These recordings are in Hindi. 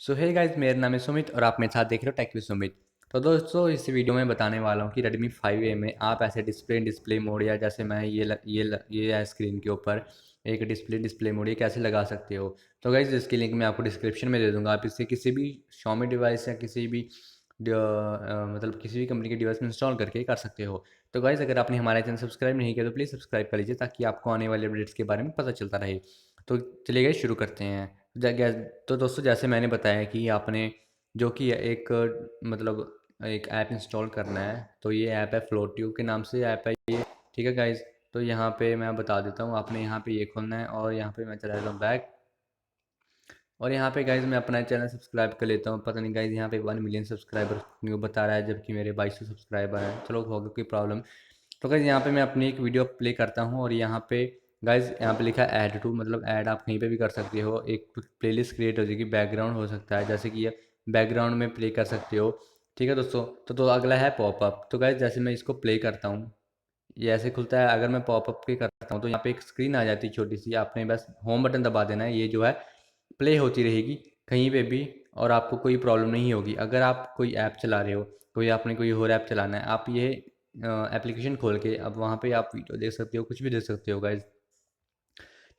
सो हे गाइस, मेरा नाम है सुमित और आप मेरे साथ देख रहे हो टेक विद सुमित। तो दोस्तों, इस वीडियो में बताने वाला हूँ कि Redmi 5A में आप ऐसे डिस्प्ले मोड या जैसे मैं ये है स्क्रीन के ऊपर एक डिस्प्ले मोड ये कैसे लगा सकते हो। तो गाइस, इसकी लिंक मैं आपको डिस्क्रिप्शन में दे दूँगा। आप इसे किसी भी Xiaomi डिवाइस या किसी भी मतलब किसी भी कंपनी के डिवाइस में इंस्टॉल करके कर सकते हो। तो गाइस, अगर आपने हमारा चैनल सब्सक्राइब नहीं किया तो प्लीज़ सब्सक्राइब कर लीजिए ताकि आपको आने वाले अपडेट्स के बारे में पता चलता रहे। तो चलिए गाइस, शुरू करते हैं। तो दोस्तों, जैसे मैंने बताया कि आपने जो कि एक मतलब एक ऐप इंस्टॉल करना है, तो ये ऐप है फ्लोट्यूब के नाम से ऐप है ये। ठीक है गाइज, तो यहाँ पे मैं बता देता हूँ, आपने यहाँ पे ये खोलना है और यहाँ पे मैं चला जाता हूँ बैक। और यहाँ पे गाइज मैं अपना चैनल सब्सक्राइब कर लेता हूँ। पता नहीं गाइज, यहाँ पे 1 मिलियन सब्सक्राइबर क्यों बता रहा है जबकि मेरे 2200 सब्सक्राइबर हैं। चलो, होगा कोई प्रॉब्लम। तो गाइज, यहाँ पे मैं अपनी एक वीडियो प्ले करता हूँ और यहाँ पे गाइज यहाँ पे लिखा है ऐड टू, मतलब ऐड आप कहीं पे भी कर सकते हो। एक प्लेलिस्ट क्रिएट हो जाएगी, बैकग्राउंड हो सकता है जैसे कि ये बैकग्राउंड में प्ले कर सकते हो। ठीक है दोस्तों, तो अगला है पॉपअप। तो गाइज, जैसे मैं इसको प्ले करता हूँ, ये ऐसे खुलता है। अगर मैं पॉपअप के करता हूँ तो यहाँ पे एक स्क्रीन आ जाती है छोटी सी। आपने बस होम बटन दबा देना है, ये जो है प्ले होती रहेगी कहीं पे भी और आपको कोई प्रॉब्लम नहीं होगी। अगर आप कोई ऐप चला रहे हो, कोई आपने कोई और ऐप चलाना है, आप ये एप्लीकेशन खोल के अब वहाँ पे आप वीडियो देख सकते हो, कुछ भी देख सकते हो गाइज।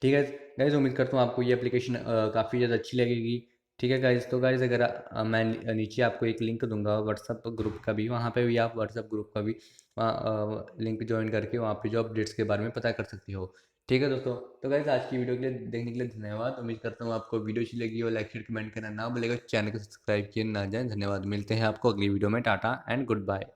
ठीक है गाइज, उम्मीद करता हूँ आपको ये एप्लीकेशन काफ़ी ज़्यादा अच्छी लगेगी। ठीक है गाइज, तो गाइज अगर मैं नीचे आपको एक लिंक दूंगा व्हाट्सअप ग्रुप का भी, वहाँ पे भी आप व्हाट्सअप ग्रुप का भी वहाँ लिंक ज्वाइन करके वहाँ पे जो अपडेट्स के बारे में पता कर सकते हो। ठीक है दोस्तों, तो गाइज आज की वीडियो के लिए देखने के लिए धन्यवाद। उम्मीद करता हूँ आपको वीडियो अच्छी लगी और लाइक शेयर कमेंट करना ना भूलेगा, चैनल को सब्सक्राइब किए ना जाए। धन्यवाद, मिलते हैं आपको अगली वीडियो में। Ta ta and good bye.